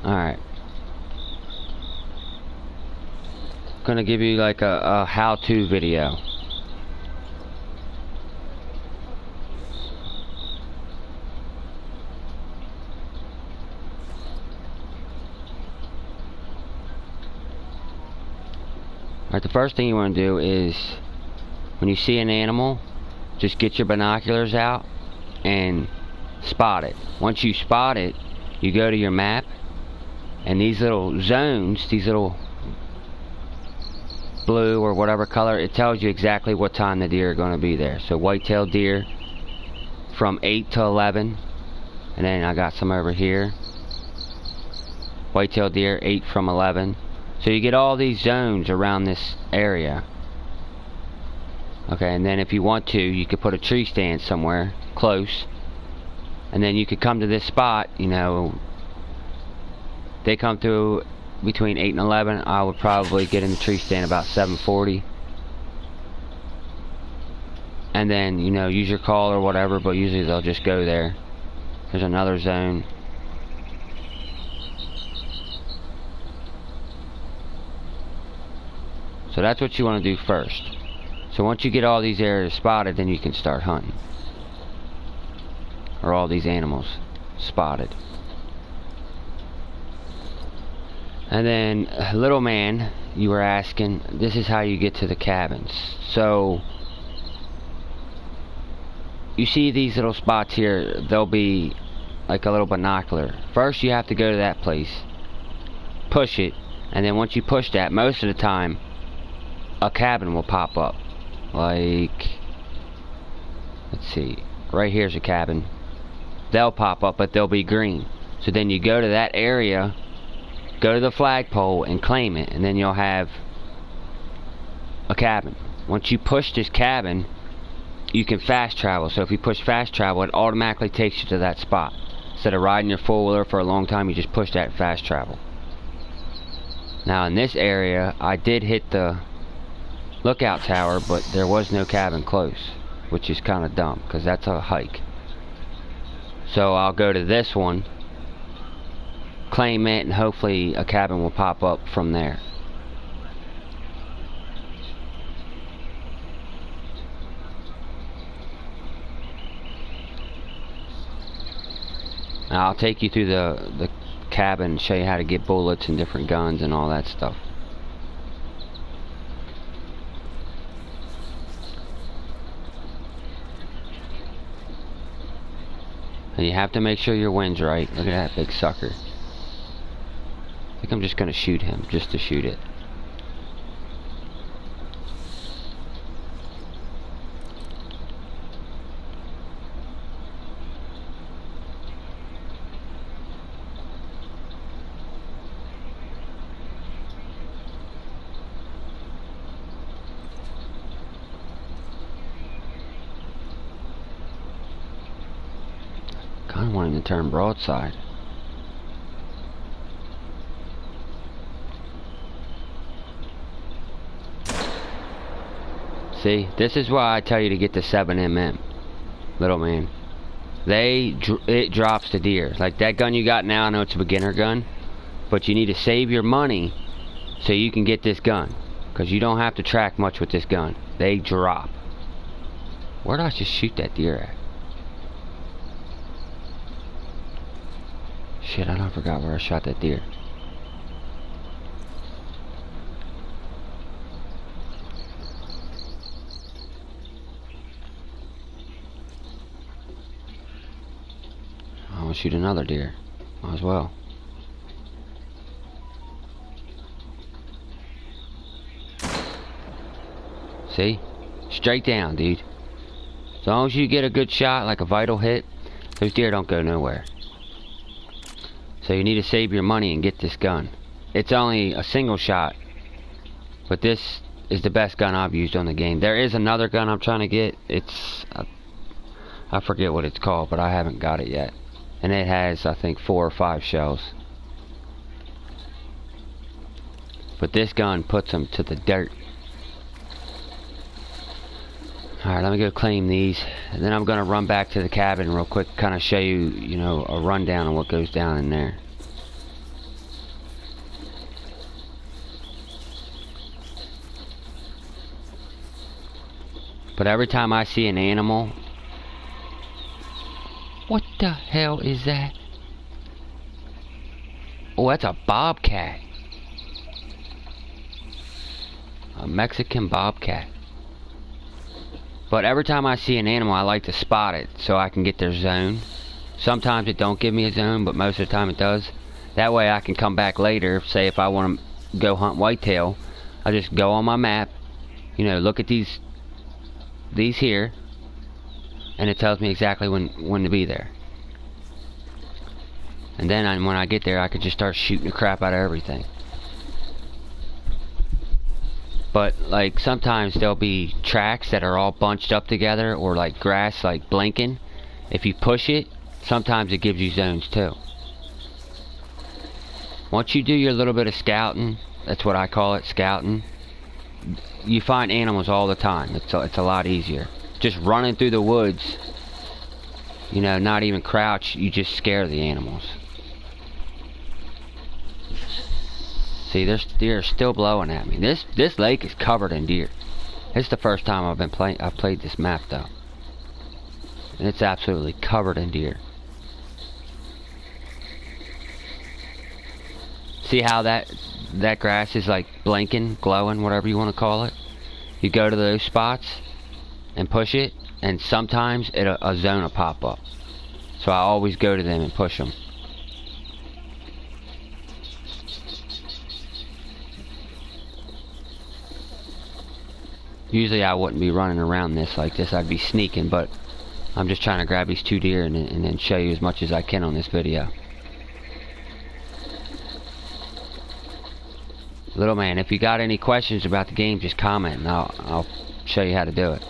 Alright. Gonna give you like a how-to video. Alright, the first thing you want to do is, when you see an animal, just get your binoculars out and spot it. Once you spot it, you go to your map, and these little zones, these little blue or whatever color, it tells you exactly what time the deer are going to be there. So white-tailed deer from 8 to 11, and then I got some over here. White-tailed deer 8 from 11. So you get all these zones around this area. Okay, and then if you want to, you could put a tree stand somewhere close, and then you could come to this spot. You know, they come through between 8 and 11. I would probably get in the tree stand about 7:40, and then, you know, use your call or whatever, but usually they'll just go there. There's another zone. So that's what you want to do first. So once you get all these areas spotted, then you can start hunting. Or all these animals spotted. And then, little man, you were asking, this is how you get to the cabins. So, you see these little spots here, they'll be like a little binocular. First you have to go to that place, push it, and then once you push that, most of the time, a cabin will pop up. Like, let's see, right here's a cabin. They'll pop up, but they'll be green. So then you go to that area, go to the flagpole and claim it, and then you'll have a cabin. Once you push this cabin, you can fast travel. So if you push fast travel, it automatically takes you to that spot. Instead of riding your four-wheeler for a long time, you just push that fast travel. Now in this area, I did hit the lookout tower, but there was no cabin close, which is kind of dumb because that's a hike. So I'll go to this one, claim it, and hopefully a cabin will pop up from there. Now I'll take you through the cabin and show you how to get bullets and different guns and all that stuff. And you have to make sure your wind's right. Look at that big sucker. I think I'm just gonna shoot him, just to shoot it. I want him to turn broadside. See, this is why I tell you to get the 7mm, little man. It drops the deer. Like that gun you got now, I know it's a beginner gun, but you need to save your money so you can get this gun, because you don't have to track much with this gun. They drop. Where did I just shoot that deer at? Shit, I forgot where I shot that deer. I want to shoot another deer. Might as well. See? Straight down, dude. As long as you get a good shot, like a vital hit, those deer don't go nowhere. So you need to save your money and get this gun. It's only a single shot, but this is the best gun I've used on the game. There is another gun I'm trying to get. It's I forget what it's called, but I haven't got it yet. And it has, I think, 4 or 5 shells. But this gun puts them to the dirt. Alright, let me go claim these, and then I'm going to run back to the cabin real quick, kind of show you, you know, a rundown on what goes down in there. But every time I see an animal... What the hell is that? Oh, that's a bobcat. A Mexican bobcat. But every time I see an animal, I like to spot it so I can get their zone. Sometimes it don't give me a zone, but most of the time it does. That way I can come back later, say if I want to go hunt whitetail, I just go on my map, you know, look at these here, and it tells me exactly when to be there. And then when I get there, I could just start shooting the crap out of everything. But like sometimes there'll be tracks that are all bunched up together, or like grass like blinking. If you push it, sometimes it gives you zones too. Once you do your little bit of scouting, that's what I call it, scouting, you find animals all the time. It's a lot easier. Just running through the woods, you know, not even crouch, you just scare the animals. See, there's deer still blowing at me. This lake is covered in deer. It's the first time I've played this map though. And it's absolutely covered in deer. See how that grass is like blinking, glowing, whatever you want to call it? You go to those spots and push it, and sometimes a zone will pop up. So I always go to them and push them. Usually I wouldn't be running around this like this, I'd be sneaking, but I'm just trying to grab these 2 deer and then show you as much as I can on this video. Little man, if you got any questions about the game, just comment and I'll show you how to do it.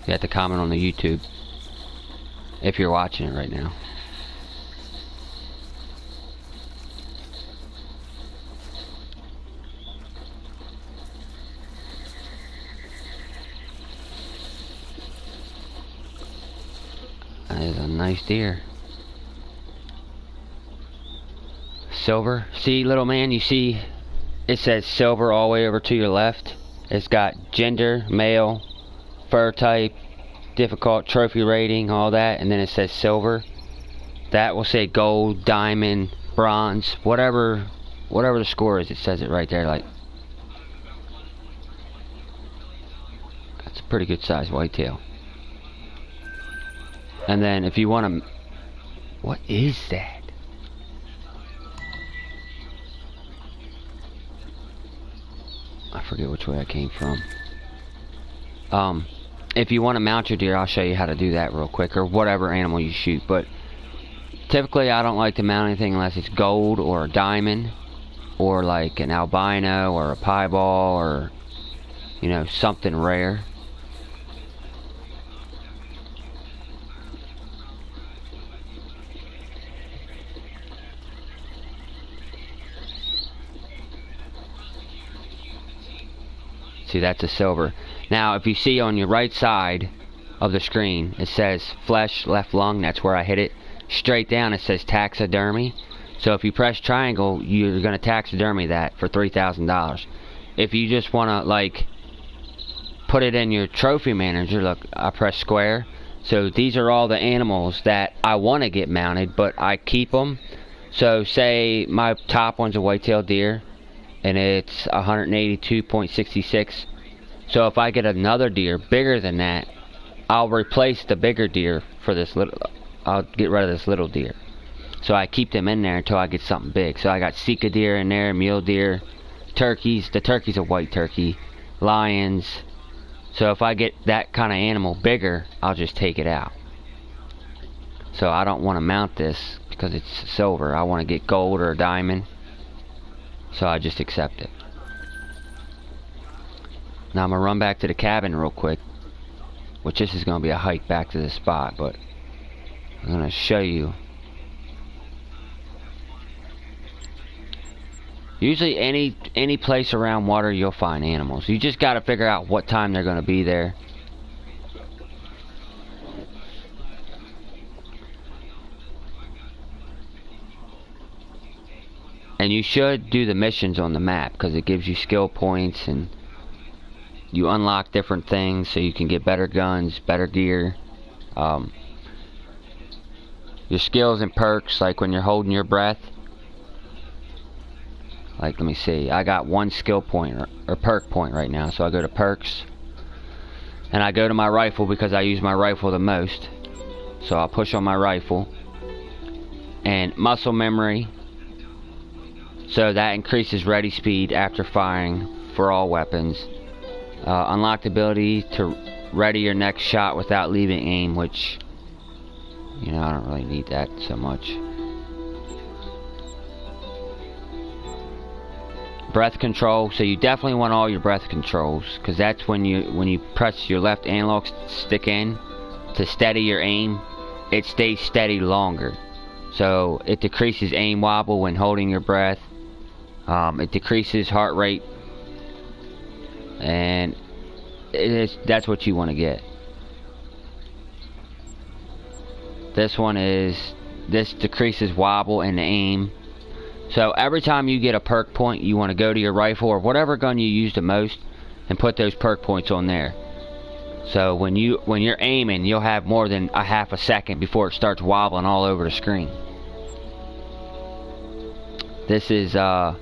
You have to comment on the YouTube if you're watching it right now. That is a nice deer. Silver. See, little man, you see it says silver all the way over to your left. It's got gender, male, fur type, difficult, trophy rating, all that, and then it says silver. That will say gold, diamond, bronze, whatever the score is, it says it right there. Like, that's a pretty good size whitetail. And then if you want to... What is that? I forget which way I came from. If you want to mount your deer, I'll show you how to do that real quick, or whatever animal you shoot. But typically I don't like to mount anything unless it's gold or a diamond, or like an albino or a pieball, or, you know, something rare. See, that's a silver. Now, if you see on your right side of the screen, it says flesh, left lung. That's where I hit it. Straight down, it says taxidermy. So if you press triangle, you're going to taxidermy that for $3,000. If you just want to, like, put it in your trophy manager, look, I press square. So these are all the animals that I want to get mounted, but I keep them. So say my top one's a white-tailed deer, and it's 182.66. So if I get another deer bigger than that, I'll replace the bigger deer for this little. I'll get rid of this little deer. So I keep them in there until I get something big. So I got Sika deer in there, mule deer, turkeys. The turkey's a white turkey, lions. So if I get that kind of animal bigger, I'll just take it out. So I don't want to mount this because it's silver. I want to get gold or a diamond. So I just accept it. Now I'm going to run back to the cabin real quick, which this is going to be a hike back to this spot, but I'm going to show you. Usually any place around water you'll find animals. You just got to figure out what time they're going to be there. And you should do the missions on the map because it gives you skill points and you unlock different things so you can get better guns, better gear. Your skills and perks, like when you're holding your breath. Like, let me see, I got one skill point or perk point right now, so I go to perks and I go to my rifle because I use my rifle the most. So I'll push on my rifle, and muscle memory, so that increases ready speed after firing for all weapons. Unlocked ability to ready your next shot without leaving aim, which, you know, I don't really need that so much. Breath control, so you definitely want all your breath controls, because that's when you press your left analog stick in to steady your aim, it stays steady longer. So it decreases aim wobble when holding your breath. It decreases heart rate, and that's what you want to get. This decreases wobble and aim. So every time you get a perk point, you want to go to your rifle or whatever gun you use the most and put those perk points on there. So when you're aiming, you'll have more than a half a second before it starts wobbling all over the screen. This is I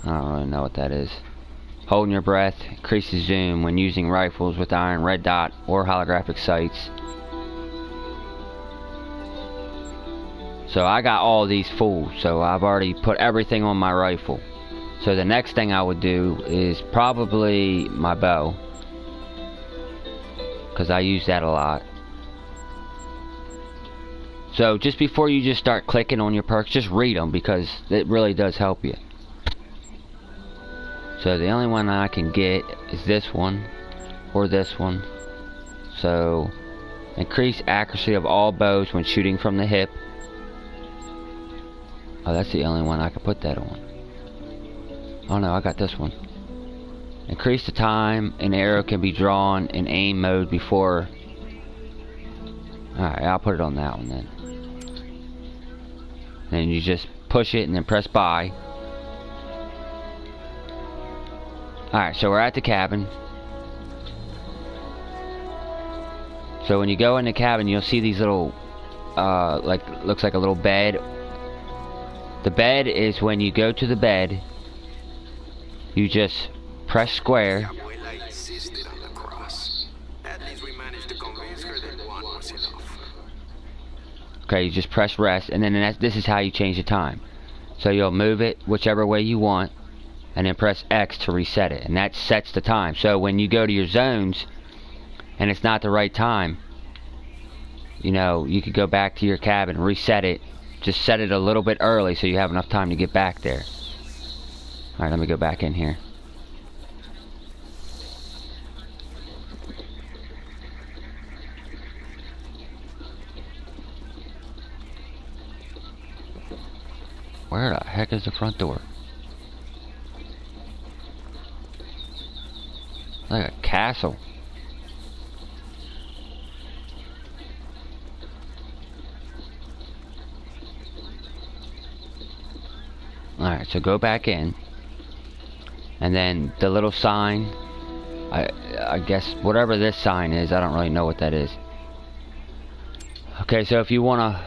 don't really know what that is. Holding your breath increases zoom when using rifles with iron, red dot, or holographic sights. So I got all these full, so I've already put everything on my rifle. So the next thing I would do is probably my bow, because I use that a lot. So just before you just start clicking on your perks, just read them, because it really does help you. So the only one I can get is this one or this one. So increase accuracy of all bows when shooting from the hip. Oh, that's the only one I can put that on. Oh no, I got this one. Increase the time an arrow can be drawn in aim mode before. Alright, I'll put it on that one then. Then you just push it and then press buy. Alright, so we're at the cabin. So when you go in the cabin, you'll see these little, looks like a little bed. The bed is when you go to the bed, you just press square. Okay, you just press rest, and then this is how you change the time. So you'll move it whichever way you want, and then press X to reset it, and that sets the time. So when you go to your zones and it's not the right time, you know, you could go back to your cabin, reset it, just set it a little bit early so you have enough time to get back there. Alright, let me go back in here. Where the heck is the front door? Like a castle. Alright, so go back in. And then the little sign, I guess whatever this sign is, I don't really know what that is. Okay, so if you wanna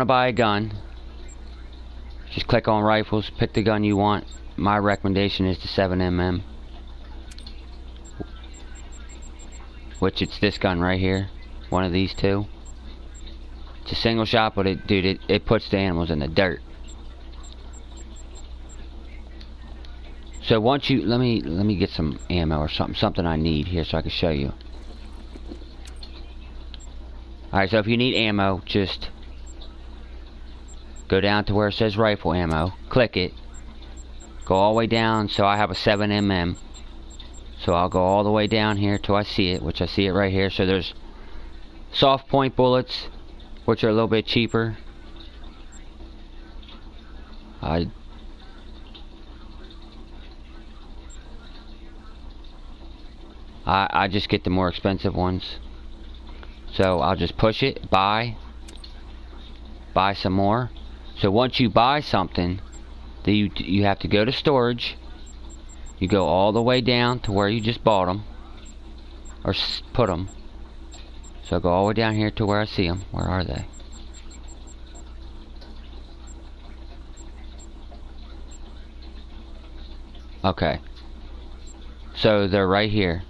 buy a gun, just click on rifles, pick the gun you want. My recommendation is the 7mm, which it's this gun right here, one of these two. It's a single shot, but it puts the animals in the dirt. So once you let me get some ammo or something I need here so I can show you. Alright, so if you need ammo, just go down to where it says rifle ammo, click it, go all the way down. So I have a 7mm, so I'll go all the way down here till I see it, which I see it right here. So there's soft point bullets, which are a little bit cheaper. I just get the more expensive ones. So I'll just push it, buy some more. So once you buy something, Then you have to go to storage. You go all the way down to where you just bought them, or put them. So go all the way down here to where I see them. Where are they? Okay. So they're right here.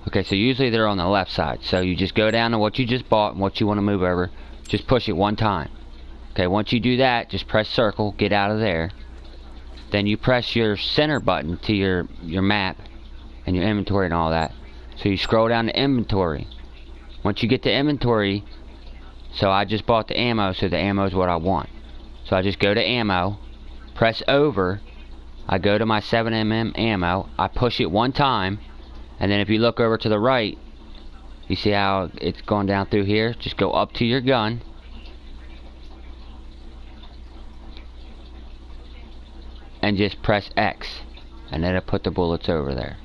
Okay, so usually they're on the left side. So you just go down to what you just bought and what you want to move over. Just push it one time. Okay, once you do that, just press circle, get out of there. Then you press your center button to your map and your inventory and all that. So you scroll down to inventory. Once you get to inventory, so I just bought the ammo, so the ammo is what I want. So I just go to ammo, press over, I go to my 7mm ammo, I push it one time, and then if you look over to the right, you see how it's going down through here? Just go up to your gun. And just press X. And then it'll put the bullets over there.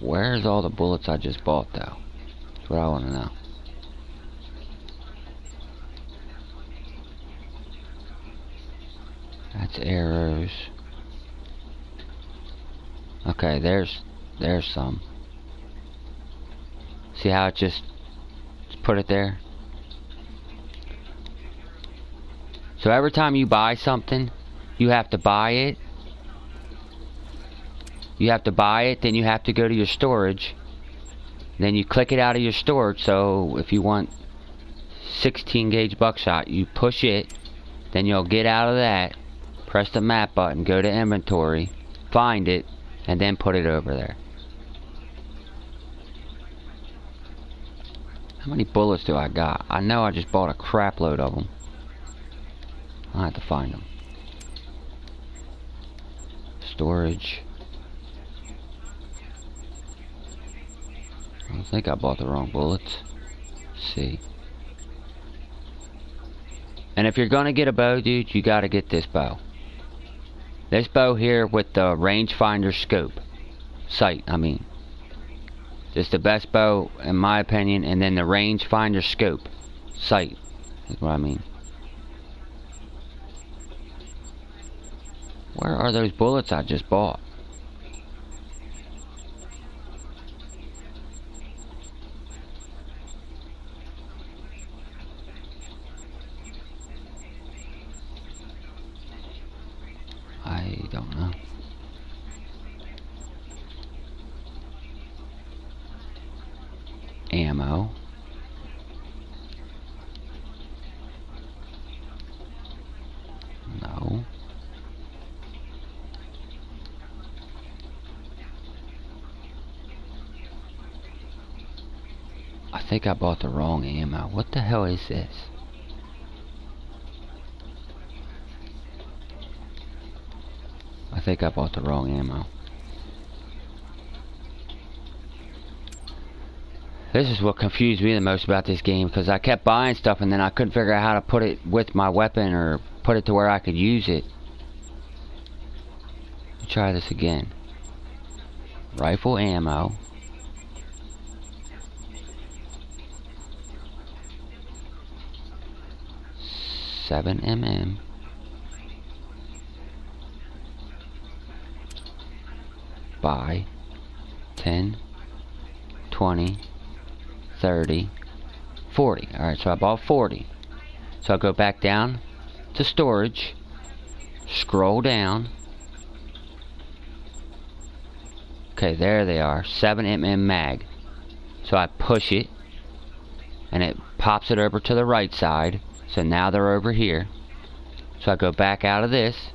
Where's all the bullets I just bought though? That's what I want to know. That's arrows. Okay, there's some. See how it just put it there? So every time you buy something, you have to buy it. You have to buy it, then you have to go to your storage. Then you click it out of your storage. So if you want 16 gauge buckshot, you push it, then you'll get out of that, press the map button, go to inventory, find it, and then put it over there. How many bullets do I got? I know I just bought a crap load of them. I'll have to find them. Storage. I think I bought the wrong bullets. Let's see. And if you're gonna get a bow, dude, you gotta get this bow. This bow here with the rangefinder scope. Sight, I mean. It's the best bow in my opinion, and then the rangefinder scope. Sight is what I mean. Where are those bullets I just bought? I don't know. Ammo. No. I think I bought the wrong ammo. What the hell is this? I think I bought the wrong ammo. This is what confused me the most about this game, because I kept buying stuff and then I couldn't figure out how to put it with my weapon or put it to where I could use it. Let's try this again. Rifle ammo. $7mm. Buy 10, 20, 30, 40. Alright, so I bought 40. So I'll go back down to storage, scroll down. Okay, there they are, 7mm mag. So I push it, and it pops it over to the right side. So now they're over here. So I go back out of this,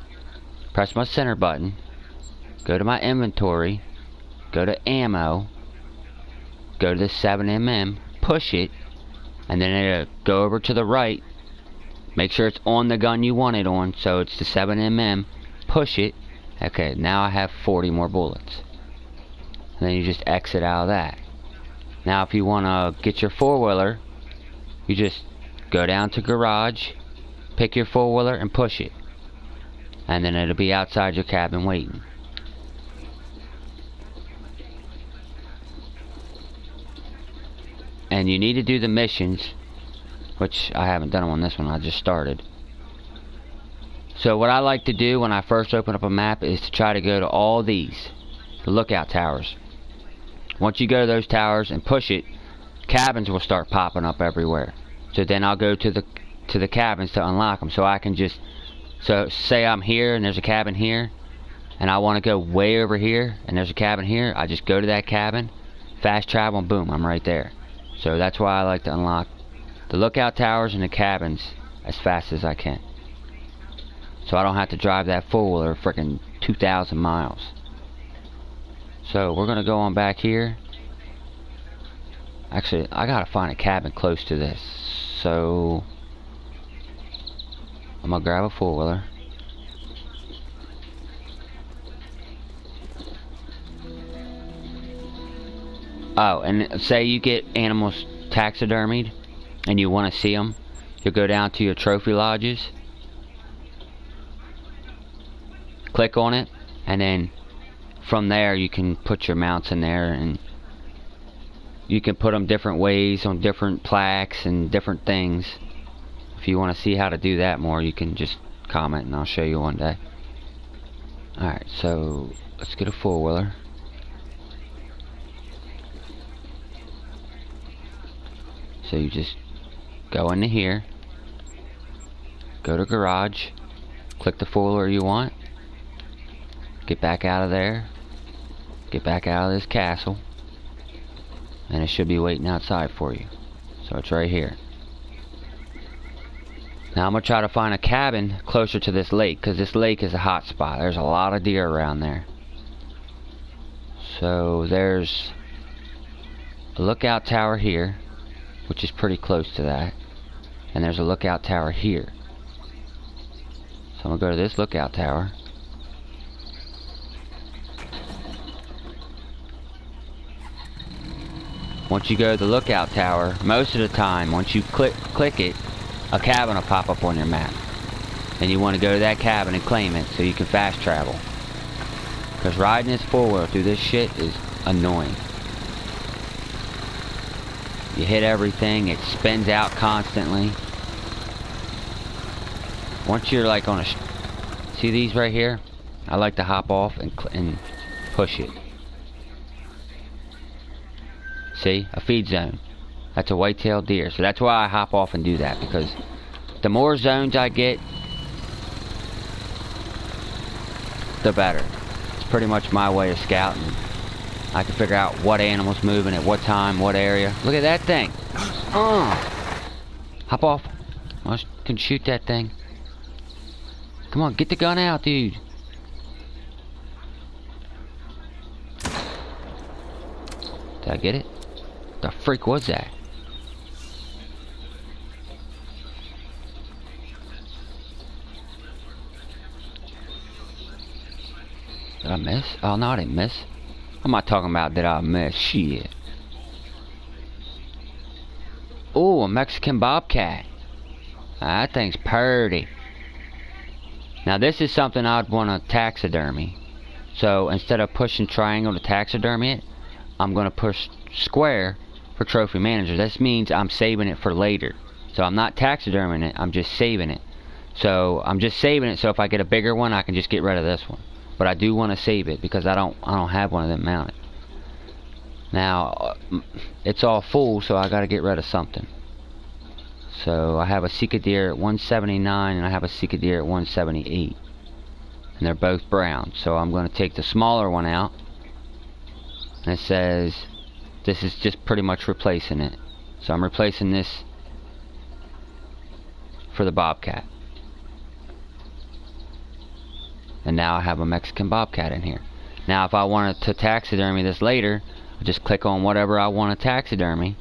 press my center button, go to my inventory, go to ammo, go to the 7mm, push it, and then it'll go over to the right, make sure it's on the gun you want it on, so it's the 7mm, push it. Okay, now I have 40 more bullets. And then you just exit out of that. Now if you want to get your four-wheeler, you just go down to garage, pick your four-wheeler and push it. and then it'll be outside your cabin waiting. And you need to do the missions, which I haven't done them on this one, I just started. So what I like to do when I first open up a map is to try to go to all these, the lookout towers. Once you go to those towers and push it, cabins will start popping up everywhere. So then I'll go to the cabins to unlock them. So I can just, so say I'm here and there's a cabin here, and I want to go way over here and there's a cabin here, I just go to that cabin, fast travel, and boom, I'm right there. So that's why I like to unlock the lookout towers and the cabins as fast as I can, so I don't have to drive that fool or freaking 2,000 miles. So we're gonna go on back here. Actually, I gotta find a cabin close to this, so I'm gonna grab a four-wheeler. Oh, and say you get animals taxidermied and you want to see them, you'll go down to your trophy lodges, click on it, and then from there you can put your mounts in there, and you can put them different ways on different plaques and different things. If you want to see how to do that more, you can just comment and I'll show you one day. Alright, so let's get a four-wheeler. So you just go into here, go to garage, click the four-wheeler you want, get back out of there, get back out of this castle, and it should be waiting outside for you. So it's right here. Now I'm going to try to find a cabin closer to this lake, because this lake is a hot spot. There's a lot of deer around there. So there's a lookout tower here, which is pretty close to that, and there's a lookout tower here. So I'm going to go to this lookout tower. Once you go to the lookout tower, most of the time, once you click it, a cabin will pop up on your map. And you want to go to that cabin and claim it so you can fast travel. Because riding this four-wheeler through this shit is annoying. You hit everything, it spins out constantly. Once you're like on a... See these right here? I like to hop off and push it. See? A feed zone. That's a white-tailed deer. So that's why I hop off and do that. Because the more zones I get, the better. It's pretty much my way of scouting. I can figure out what animal's moving at what time, what area. Look at that thing. Hop off. I can shoot that thing. Come on, get the gun out, dude. Did I get it? The freak was that? Did I miss? Oh no, I didn't miss. What am I talking about? Did I miss? Shit. Oh, a Mexican bobcat. That thing's purty. Now this is something I'd want to taxidermy. So instead of pushing triangle to taxidermy it, I'm going to push square for trophy manager. This means I'm saving it for later. So I'm not taxiderming it, I'm just saving it. So I'm just saving it so if I get a bigger one, I can just get rid of this one. But I do want to save it because I don't have one of them mounted. Now it's all full, so I got to get rid of something. So I have a Sika deer at 179 and I have a Sika deer at 178, and they're both brown. So I'm going to take the smaller one out, and it says this is just pretty much replacing it. So I'm replacing this for the bobcat. And now I have a Mexican bobcat in here. Now if I wanted to taxidermy this later, I just click on whatever I want to taxidermy,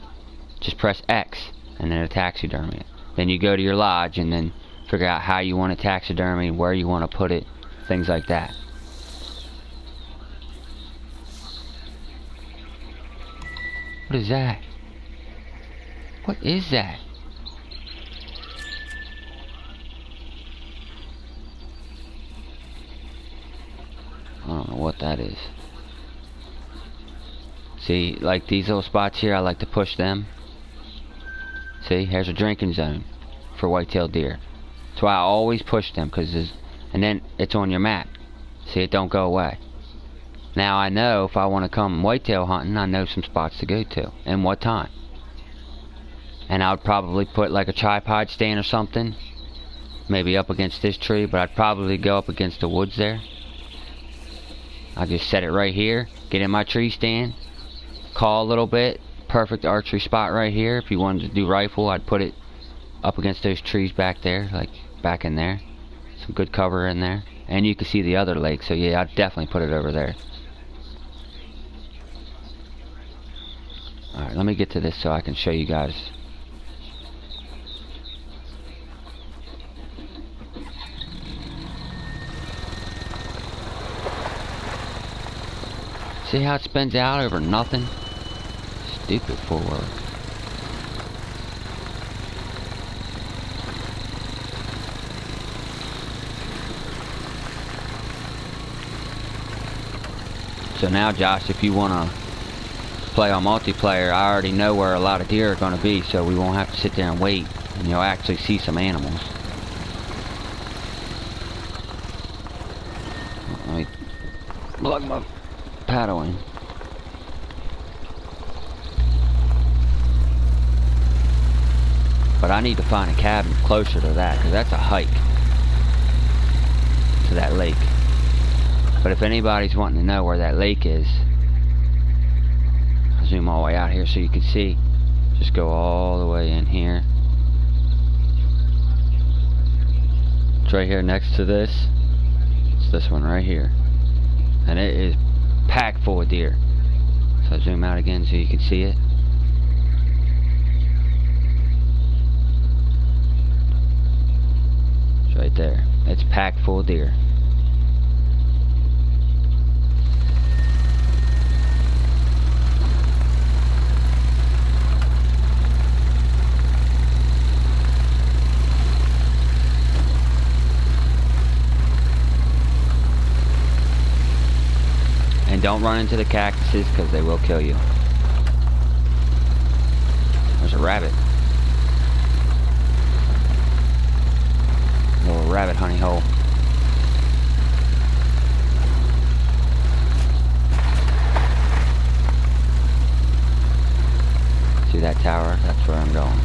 just press X, and then it'll taxidermy it. Then you go to your lodge and then figure out how you want to taxidermy, where you want to put it, things like that. What is that? What is that? that is. See, like these little spots here, I like to push them. See, here's a drinking zone for white-tailed deer. That's why I always push them, and then it's on your map. See, it don't go away. Now I know if I want to come whitetail hunting, I know some spots to go to and what time. And I would probably put like a tripod stand or something, maybe up against this tree, but I'd probably go up against the woods there. I'll just set it right here, get in my tree stand, call a little bit, perfect archery spot right here. If you wanted to do rifle, I'd put it up against those trees back there, like back in there. Some good cover in there. And you can see the other lake, so yeah, I'd definitely put it over there. Alright, let me get to this so I can show you guys. See how it spins out over nothing? Stupid footwork. So now, Josh, if you want to play on multiplayer, I already know where a lot of deer are going to be, so we won't have to sit there and wait, and you'll actually see some animals. Let me plug my paddle in. But I need to find a cabin closer to that, because that's a hike to that lake. But if anybody's wanting to know where that lake is, I'll zoom all the way out here so you can see. Just go all the way in here. It's right here next to this. It's this one right here. And it is packed full of deer. So zoom out again so you can see it. It's right there. It's packed full of deer. And don't run into the cactuses because they will kill you. There's a rabbit. Little rabbit honey hole. See that tower? That's where I'm going.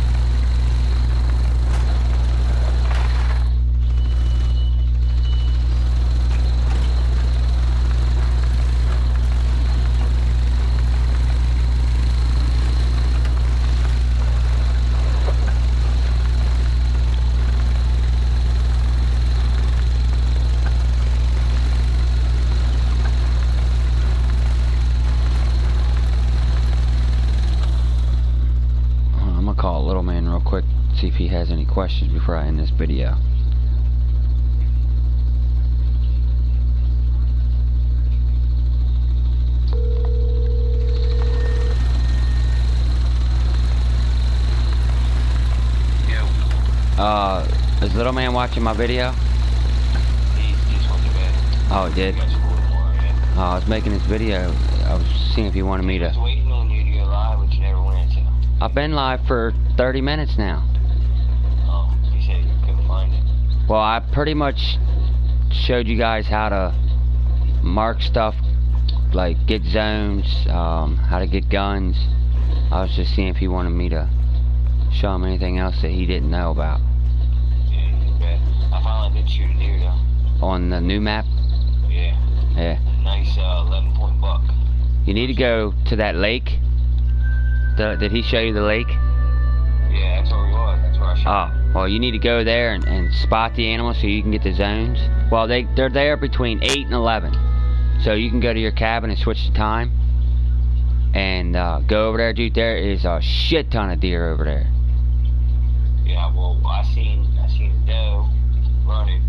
Call Little Man real quick, see if he has any questions before I end this video. Is Little Man watching my video? He just went to bed. Oh, he did? Oh, I was making this video. I was seeing if he wanted me to... I was waiting on you to go live, but you never went, so... I've been live for 30 minutes now. Oh, you said you couldn't find it. Well, I pretty much showed you guys how to mark stuff, like get zones, how to get guns. I was just seeing if he wanted me to show him anything else that he didn't know about. Yeah, you bet. I finally did shoot a deer, though. On the new map? Yeah. Yeah. A nice 11-point buck. You need to go to that lake. Did he show you the lake? Yeah, that's where we was. That's where I shot. Oh, well, you need to go there and spot the animals so you can get the zones. Well, they're there between 8 and 11. So you can go to your cabin and switch the time. And go over there, dude. There is a shit ton of deer over there. Yeah, well, I seen a doe running.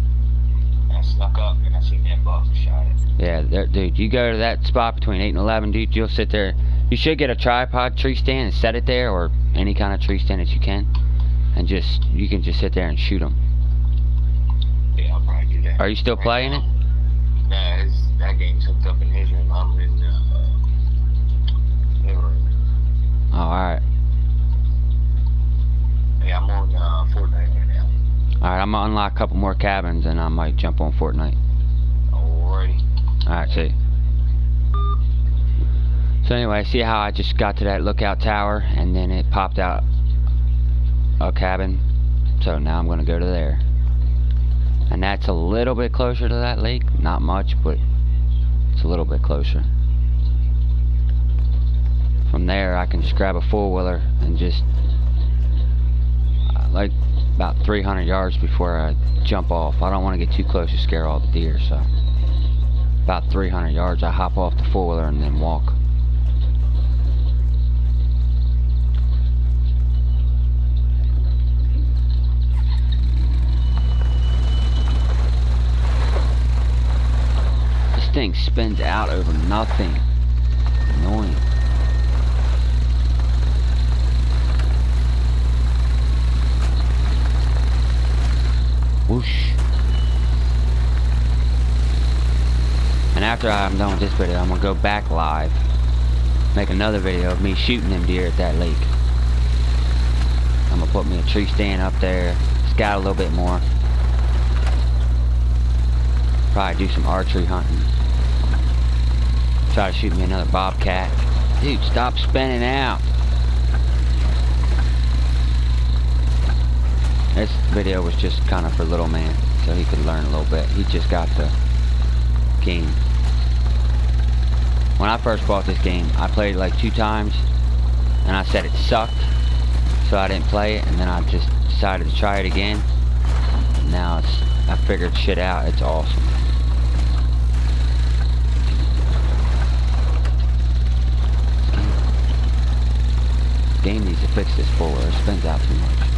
And I snuck up and I seen that buck and shot it. Yeah, dude, you go to that spot between 8 and 11, dude. You'll sit there. You should get a tripod tree stand and set it there, or any kind of tree stand that you can, and you can just sit there and shoot them. Yeah, I'll probably do that. Are you still playing it? No, that game's hooked up in his room. I'm in the living room. Oh, alright. Yeah, I'm on Fortnite right now. Alright, I'm gonna unlock a couple more cabins and I might jump on Fortnite. Alrighty. Alright, see. So anyway, see how I just got to that lookout tower and then it popped out a cabin? So now I'm gonna go to there. And that's a little bit closer to that lake. Not much, but it's a little bit closer. From there I can just grab a four-wheeler and just like about 300 yards before I jump off. I don't want to get too close to scare all the deer, so about 300 yards I hop off the four-wheeler and then walk. This thing spins out over nothing. Annoying. Whoosh. And after I'm done with this video, I'm gonna go back live, make another video of me shooting them deer at that lake. I'm gonna put me a tree stand up there, scout a little bit more, probably do some archery hunting, try to shoot me another bobcat. Dude, stop spinning out. This video was just kind of for little man, so he could learn a little bit. He just got the game. When I first bought this game, I played it like 2 times, and I said it sucked, so I didn't play it, and then I just decided to try it again. And now I figured shit out. It's awesome. This game needs to fix this four-wheeler. It spins out too much.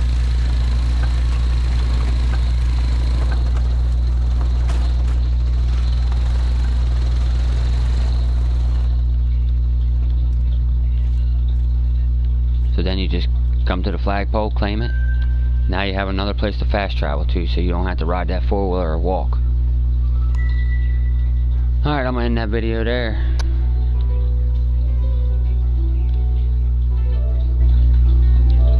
So then you just come to the flagpole, claim it. Now you have another place to fast travel to, so you don't have to ride that four-wheeler or walk. Alright, I'm gonna end that video there.